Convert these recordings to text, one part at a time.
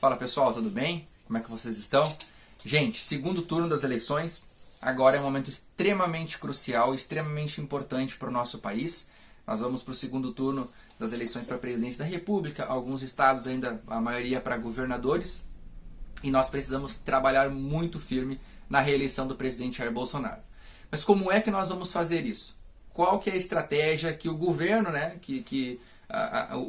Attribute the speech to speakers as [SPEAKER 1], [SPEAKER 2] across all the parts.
[SPEAKER 1] Fala pessoal, tudo bem? Como é que vocês estão? Gente, segundo turno das eleições, agora é um momento extremamente crucial, extremamente importante para o nosso país. Nós vamos para o segundo turno das eleições para presidente da República, alguns estados ainda, a maioria para governadores, e nós precisamos trabalhar muito firme na reeleição do presidente Jair Bolsonaro. Mas como é que nós vamos fazer isso? Qual que é a estratégia que o governo,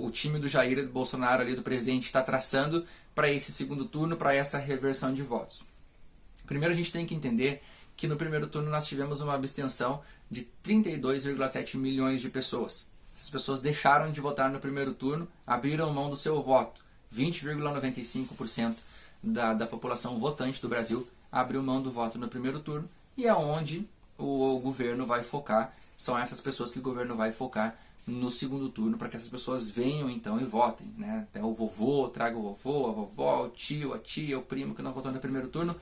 [SPEAKER 1] o time do Jair Bolsonaro, ali, do presidente, está traçando para esse segundo turno, para essa reversão de votos? Primeiro a gente tem que entender que no primeiro turno nós tivemos uma abstenção de 32,7 milhões de pessoas. Essas pessoas deixaram de votar no primeiro turno, abriram mão do seu voto. 20,95% da população votante do Brasil abriu mão do voto no primeiro turno, e é onde o governo vai focar. São essas pessoas que o governo vai focar no segundo turno, para que essas pessoas venham então e votem, né? Até o vovô, traga o vovô, a vovó, o tio, a tia, o primo que não votou no primeiro turno,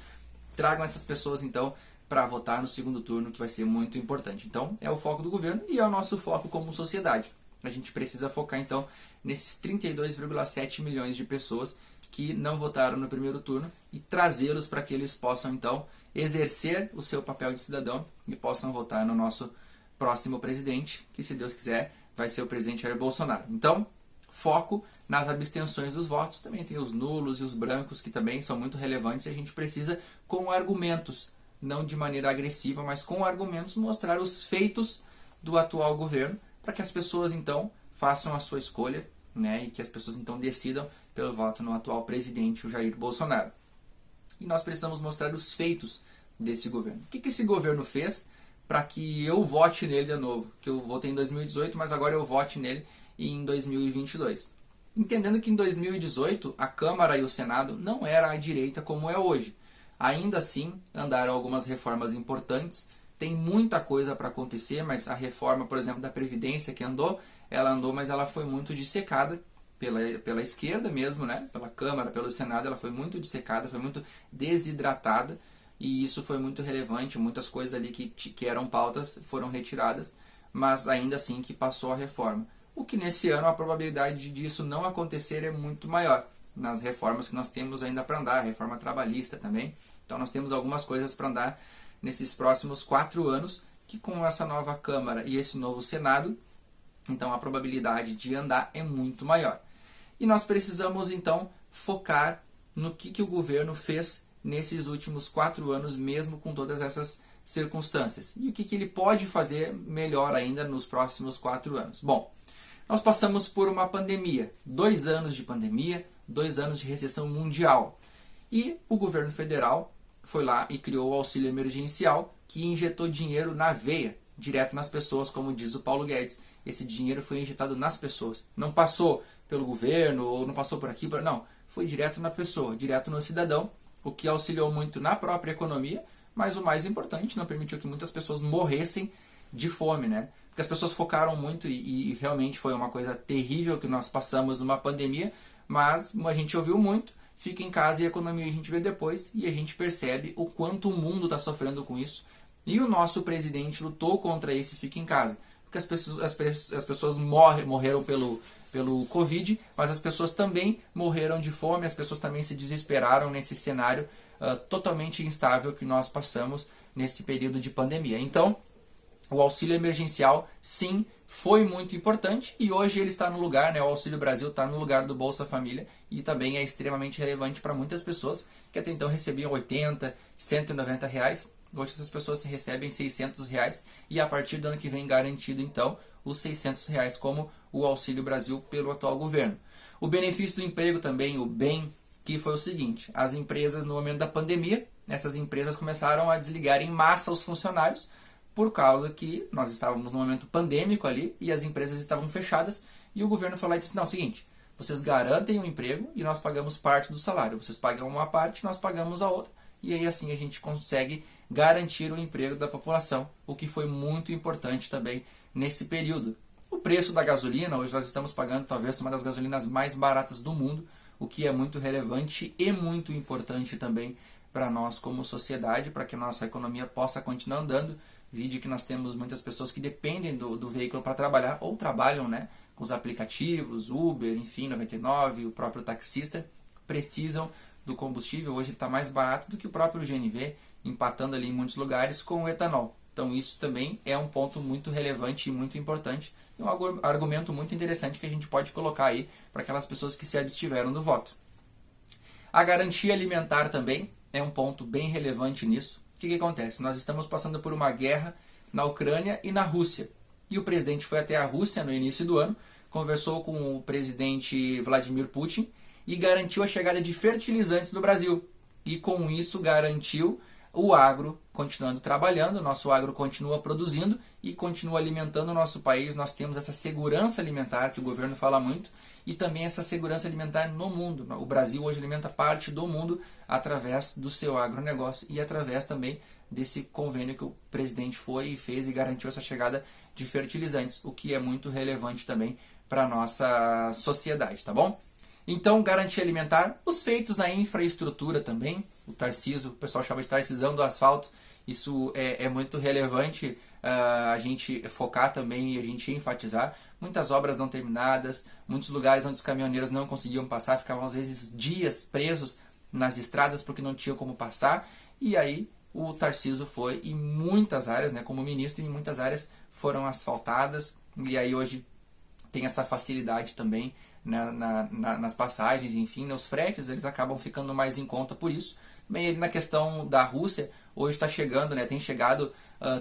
[SPEAKER 1] tragam essas pessoas então para votar no segundo turno, que vai ser muito importante. Então é o foco do governo e é o nosso foco como sociedade. A gente precisa focar então nesses 32,7 milhões de pessoas que não votaram no primeiro turno e trazê-los para que eles possam então exercer o seu papel de cidadão e possam votar no nosso próximo presidente, que se Deus quiser vai ser o presidente Jair Bolsonaro. Então, foco nas abstenções dos votos. Também tem os nulos e os brancos, que também são muito relevantes, e a gente precisa, com argumentos, não de maneira agressiva, mas com argumentos, mostrar os feitos do atual governo, para que as pessoas então façam a sua escolha, né, e que as pessoas então decidam pelo voto no atual presidente, o Jair Bolsonaro. E nós precisamos mostrar os feitos desse governo. O que esse governo fez para que eu vote nele de novo? Que eu votei em 2018, mas agora eu vote nele em 2022. Entendendo que em 2018 a Câmara e o Senado não era à direita como é hoje. Ainda assim, andaram algumas reformas importantes. Tem muita coisa para acontecer, mas a reforma, por exemplo, da Previdência que ela andou, mas ela foi muito dissecada pela esquerda mesmo, né? Pela Câmara, pelo Senado, ela foi muito dissecada, foi muito desidratada, e isso foi muito relevante. Muitas coisas ali que eram pautas foram retiradas, mas ainda assim que passou a reforma. O que nesse ano a probabilidade disso não acontecer é muito maior, nas reformas que nós temos ainda para andar, a reforma trabalhista também. Então nós temos algumas coisas para andar nesses próximos 4 anos, que com essa nova Câmara e esse novo Senado, então a probabilidade de andar é muito maior. E nós precisamos então focar no que o governo fez nesses últimos 4 anos, mesmo com todas essas circunstâncias. E o que ele pode fazer melhor ainda nos próximos 4 anos. Bom, nós passamos por uma pandemia, 2 anos de pandemia, 2 anos de recessão mundial. E o governo federal foi lá e criou o auxílio emergencial, que injetou dinheiro na veia, direto nas pessoas, como diz o Paulo Guedes. Esse dinheiro foi injetado nas pessoas. Não passou pelo governo, ou não passou por aqui, não. Foi direto na pessoa, direto no cidadão, o que auxiliou muito na própria economia, mas o mais importante, não permitiu que muitas pessoas morressem de fome, né? Porque as pessoas focaram muito, e realmente foi uma coisa terrível que nós passamos numa pandemia, mas a gente ouviu muito, fica em casa e a economia a gente vê depois, e a gente percebe o quanto o mundo está sofrendo com isso. E o nosso presidente lutou contra esse fica em casa, porque as pessoas morreram pelo Covid, mas as pessoas também morreram de fome, as pessoas também se desesperaram nesse cenário totalmente instável que nós passamos nesse período de pandemia. Então, o auxílio emergencial, sim, foi muito importante, e hoje ele está no lugar, né, o Auxílio Brasil está no lugar do Bolsa Família, e também é extremamente relevante para muitas pessoas que até então recebiam 80, 190 reais. Hoje essas pessoas recebem 600 reais, e a partir do ano que vem garantido então os 600 reais como o Auxílio Brasil pelo atual governo. O benefício do emprego também, o BEM, que foi o seguinte: as empresas no momento da pandemia, essas empresas começaram a desligar em massa os funcionários, por causa que nós estávamos num momento pandêmico ali e as empresas estavam fechadas, e o governo falou e disse: não, seguinte, vocês garantem o emprego e nós pagamos parte do salário, vocês pagam uma parte, nós pagamos a outra, e aí assim a gente consegue garantir o emprego da população, o que foi muito importante também nesse período. O preço da gasolina, hoje nós estamos pagando talvez uma das gasolinas mais baratas do mundo, o que é muito relevante e muito importante também para nós como sociedade, para que a nossa economia possa continuar andando. Vide que nós temos muitas pessoas que dependem do veículo para trabalhar, ou trabalham, né, com os aplicativos, Uber, enfim, 99, o próprio taxista, precisam do combustível. Hoje ele está mais barato do que o próprio GNV, empatando ali em muitos lugares com o etanol. Então isso também é um ponto muito relevante e muito importante, e um argumento muito interessante que a gente pode colocar aí para aquelas pessoas que se abstiveram do voto. A garantia alimentar também é um ponto bem relevante nisso. O que acontece? Nós estamos passando por uma guerra na Ucrânia e na Rússia. E o presidente foi até a Rússia no início do ano, conversou com o presidente Vladimir Putin e garantiu a chegada de fertilizantes no Brasil. E com isso garantiu o agro continuando trabalhando, o nosso agro continua produzindo e continua alimentando o nosso país. Nós temos essa segurança alimentar que o governo fala muito e também essa segurança alimentar no mundo. O Brasil hoje alimenta parte do mundo através do seu agronegócio e através também desse convênio que o presidente foi e fez e garantiu essa chegada de fertilizantes, o que é muito relevante também para a nossa sociedade, tá bom? Então, garantia alimentar, os feitos na infraestrutura também, o Tarcísio, o pessoal chama de Tarcisão do asfalto, isso é muito relevante a gente focar também e a gente enfatizar. Muitas obras não terminadas, muitos lugares onde os caminhoneiros não conseguiam passar, ficavam às vezes dias presos nas estradas porque não tinham como passar, e aí o Tarcísio foi em muitas áreas, né, como ministro, em muitas áreas foram asfaltadas, e aí hoje tem essa facilidade também nas passagens, enfim, os fretes eles acabam ficando mais em conta por isso. Bem, na questão da Rússia, hoje está chegando, né, tem chegado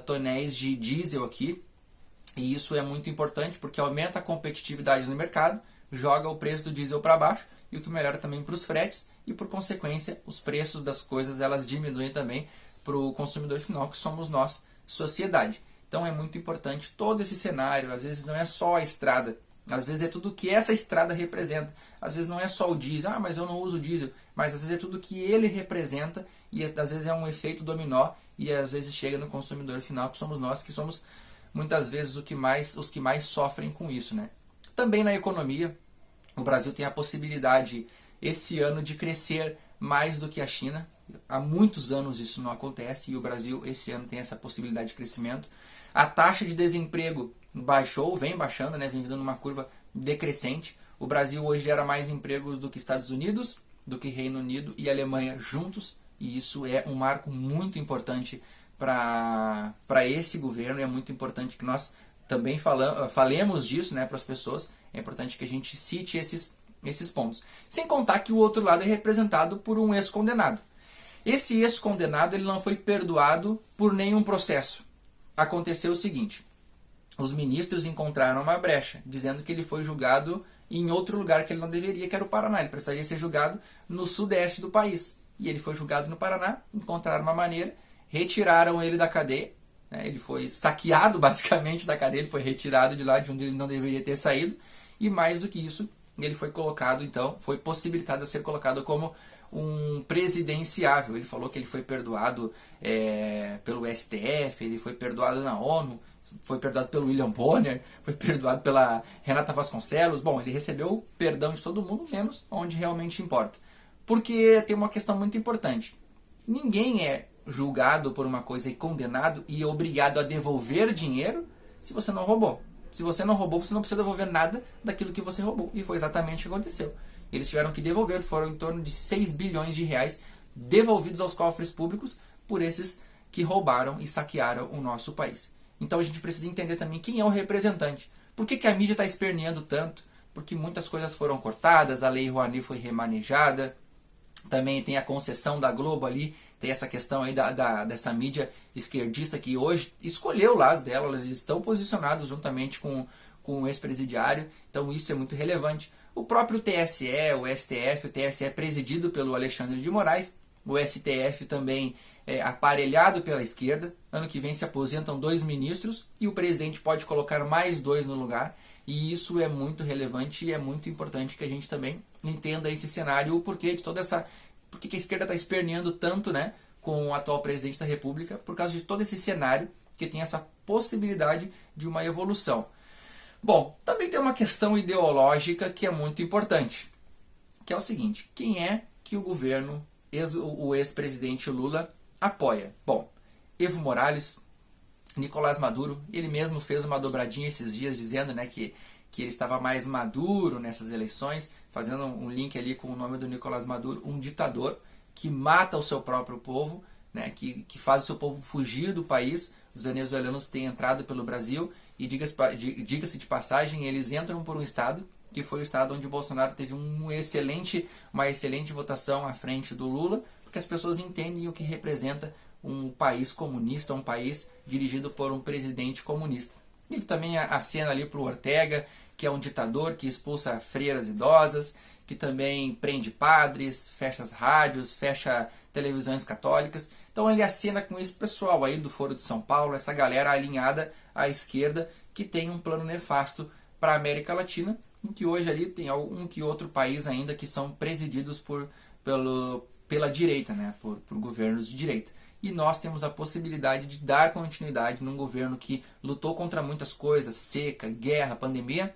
[SPEAKER 1] tonéis de diesel aqui, e isso é muito importante porque aumenta a competitividade no mercado, joga o preço do diesel para baixo, e o que melhora também para os fretes, e por consequência os preços das coisas elas diminuem também para o consumidor final, que somos nós, sociedade. Então é muito importante todo esse cenário. Às vezes não é só a estrada, às vezes é tudo o que essa estrada representa. Às vezes não é só o diesel, mas eu não uso diesel, mas às vezes é tudo o que ele representa, e às vezes é um efeito dominó, e às vezes chega no consumidor final, que somos nós, que somos muitas vezes os que mais sofrem com isso, né? Também na economia, o Brasil tem a possibilidade esse ano de crescer mais do que a China. Há muitos anos isso não acontece e o Brasil esse ano tem essa possibilidade de crescimento. A taxa de desemprego baixou, vem baixando, né? Vem vindo numa curva decrescente. O Brasil hoje gera mais empregos do que Estados Unidos, do que Reino Unido e Alemanha juntos, e isso é um marco muito importante para esse governo, e é muito importante que nós também falemos disso, né, para as pessoas. É importante que a gente cite esses pontos. Sem contar que o outro lado é representado por um ex-condenado. Esse ex-condenado ele não foi perdoado por nenhum processo. Aconteceu o seguinte: os ministros encontraram uma brecha, dizendo que ele foi julgado em outro lugar que ele não deveria, que era o Paraná. Ele precisaria ser julgado no sudeste do país. E ele foi julgado no Paraná, encontraram uma maneira, retiraram ele da cadeia, né? Ele foi saqueado basicamente da cadeia, ele foi retirado de lá, de onde ele não deveria ter saído, e mais do que isso, ele foi colocado, então, foi possibilitado a ser colocado como um presidenciável. Ele falou que ele foi perdoado pelo STF, ele foi perdoado na ONU, foi perdoado pelo William Bonner, foi perdoado pela Renata Vasconcelos. Bom, ele recebeu perdão de todo mundo, menos onde realmente importa. Porque tem uma questão muito importante. Ninguém é julgado por uma coisa e condenado e obrigado a devolver dinheiro se você não roubou. Se você não roubou, você não precisa devolver nada daquilo que você roubou. E foi exatamente o que aconteceu. Eles tiveram que devolver, foram em torno de 6 bilhões de reais devolvidos aos cofres públicos por esses que roubaram e saquearam o nosso país. Então a gente precisa entender também quem é o representante. Por que a mídia está esperneando tanto? Porque muitas coisas foram cortadas, a Lei Rouanet foi remanejada, também tem a concessão da Globo ali, tem essa questão aí dessa mídia esquerdista que hoje escolheu o lado dela, elas estão posicionadas juntamente com o ex-presidiário, então isso é muito relevante. O próprio TSE, o STF, o TSE é presidido pelo Alexandre de Moraes, o STF também é aparelhado pela esquerda. Ano que vem se aposentam 2 ministros e o presidente pode colocar mais 2 no lugar, e isso é muito relevante e é muito importante que a gente também entenda esse cenário, o porquê de toda essa... Por que a esquerda está esperneando tanto, né, com o atual presidente da República, por causa de todo esse cenário que tem essa possibilidade de uma evolução. Bom, também tem uma questão ideológica que é muito importante, que é o seguinte: quem é que o governo, o ex-presidente Lula, apoia? Bom, Evo Morales, Nicolás Maduro, ele mesmo fez uma dobradinha esses dias dizendo, né, que ele estava mais maduro nessas eleições, fazendo um link ali com o nome do Nicolás Maduro, um ditador que mata o seu próprio povo, né, que faz o seu povo fugir do país. Os venezuelanos têm entrado pelo Brasil e, diga-se de passagem, eles entram por um estado, que foi o estado onde o Bolsonaro teve uma excelente votação à frente do Lula, porque as pessoas entendem o que representa um país comunista, um país dirigido por um presidente comunista. Ele também acena ali para o Ortega, que é um ditador que expulsa freiras idosas, que também prende padres, fecha as rádios, fecha televisões católicas. Então ele acena com esse pessoal aí do Foro de São Paulo, essa galera alinhada à esquerda, que tem um plano nefasto para a América Latina, em que hoje ali tem um que outro país ainda que são presididos pela direita, né, por governos de direita. E nós temos a possibilidade de dar continuidade num governo que lutou contra muitas coisas, seca, guerra, pandemia,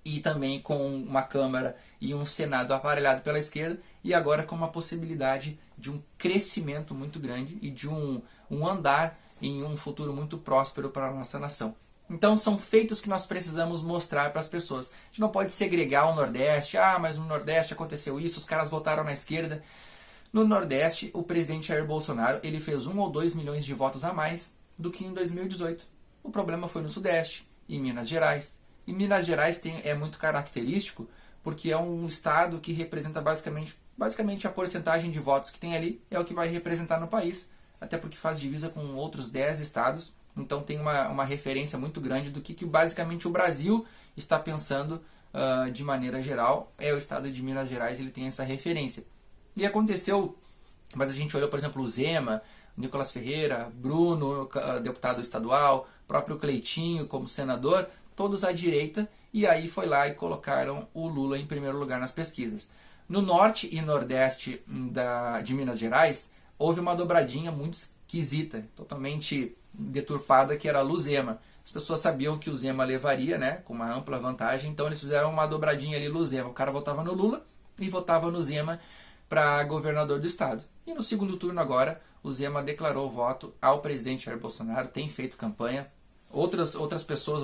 [SPEAKER 1] e também com uma Câmara e um Senado aparelhado pela esquerda, e agora com uma possibilidade de um crescimento muito grande e de um andar em um futuro muito próspero para a nossa nação. Então são feitos que nós precisamos mostrar para as pessoas. A gente não pode segregar o Nordeste, mas no Nordeste aconteceu isso, os caras votaram na esquerda. No Nordeste, o presidente Jair Bolsonaro ele fez 1 ou 2 milhões de votos a mais do que em 2018. O problema foi no Sudeste, em Minas Gerais. E Minas Gerais é muito característico porque é um estado que representa basicamente a porcentagem de votos que tem ali é o que vai representar no país, até porque faz divisa com outros 10 estados, então tem uma referência muito grande do que basicamente o Brasil está pensando de maneira geral. É o estado de Minas Gerais, ele tem essa referência. E aconteceu, mas a gente olhou, por exemplo, o Zema, Nicolas Ferreira, Bruno, deputado estadual, próprio Cleitinho como senador, todos à direita, e aí foi lá e colocaram o Lula em primeiro lugar nas pesquisas. No norte e nordeste de Minas Gerais, houve uma dobradinha muito esquisita, totalmente deturpada, que era Lula Zema. As pessoas sabiam que o Zema levaria, né, com uma ampla vantagem, então eles fizeram uma dobradinha ali, Lula Zema. O cara votava no Lula e votava no Zema para governador do estado. E no segundo turno agora, o Zema declarou voto ao presidente Jair Bolsonaro, tem feito campanha. Outras pessoas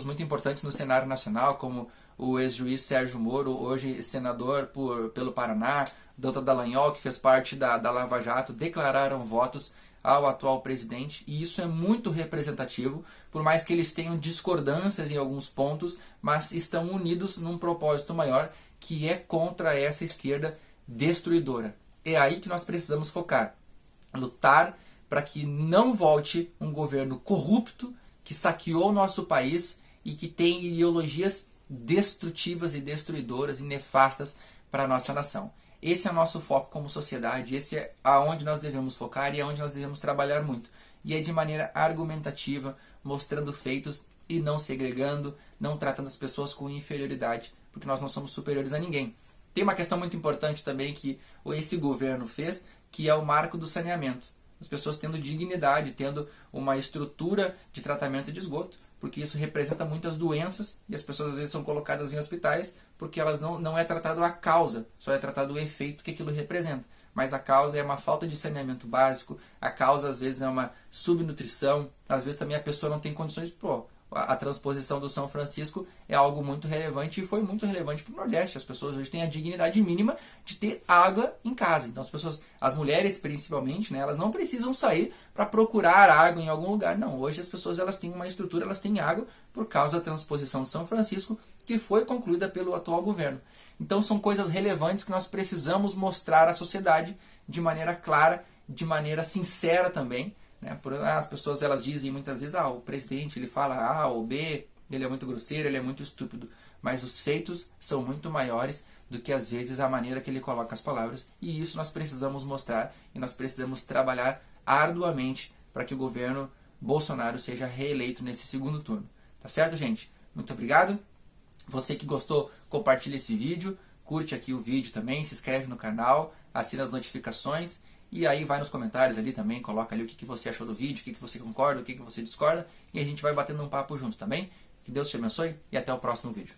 [SPEAKER 1] muito importantes no cenário nacional, como o ex-juiz Sérgio Moro, hoje senador pelo Paraná, Doutor Dallagnol, que fez parte da Lava Jato, declararam votos ao atual presidente, e isso é muito representativo, por mais que eles tenham discordâncias em alguns pontos, mas estão unidos num propósito maior, que é contra essa esquerda destruidora. É aí que nós precisamos focar, lutar para que não volte um governo corrupto que saqueou o nosso país e que tem ideologias destrutivas e destruidoras e nefastas para a nossa nação. Esse é o nosso foco como sociedade, esse é aonde nós devemos focar e aonde nós devemos trabalhar muito. E é de maneira argumentativa, mostrando feitos e não segregando, não tratando as pessoas com inferioridade, porque nós não somos superiores a ninguém. Tem uma questão muito importante também que esse governo fez, que é o marco do saneamento. As pessoas tendo dignidade, tendo uma estrutura de tratamento de esgoto, porque isso representa muitas doenças e as pessoas às vezes são colocadas em hospitais porque elas não é tratado a causa, só é tratado o efeito que aquilo representa. Mas a causa é uma falta de saneamento básico, a causa às vezes é uma subnutrição, às vezes também a pessoa não tem condições. A transposição do São Francisco é algo muito relevante e foi muito relevante para o Nordeste. As pessoas hoje têm a dignidade mínima de ter água em casa. Então as mulheres principalmente, né, elas não precisam sair para procurar água em algum lugar. Não, hoje as pessoas elas têm uma estrutura, elas têm água por causa da transposição do São Francisco, que foi concluída pelo atual governo. Então são coisas relevantes que nós precisamos mostrar à sociedade de maneira clara, de maneira sincera também. As pessoas elas dizem muitas vezes, o presidente ele fala A ou B, ele é muito grosseiro, ele é muito estúpido, mas os feitos são muito maiores do que às vezes a maneira que ele coloca as palavras, e isso nós precisamos mostrar e nós precisamos trabalhar arduamente para que o governo Bolsonaro seja reeleito nesse segundo turno. Tá certo, gente? Muito obrigado. Você que gostou, compartilha esse vídeo, curte aqui o vídeo também, se inscreve no canal, assina as notificações. E aí vai nos comentários ali também, coloca ali o que você achou do vídeo, o que você concorda, o que você discorda. E a gente vai batendo um papo junto, tá bem? Que Deus te abençoe e até o próximo vídeo.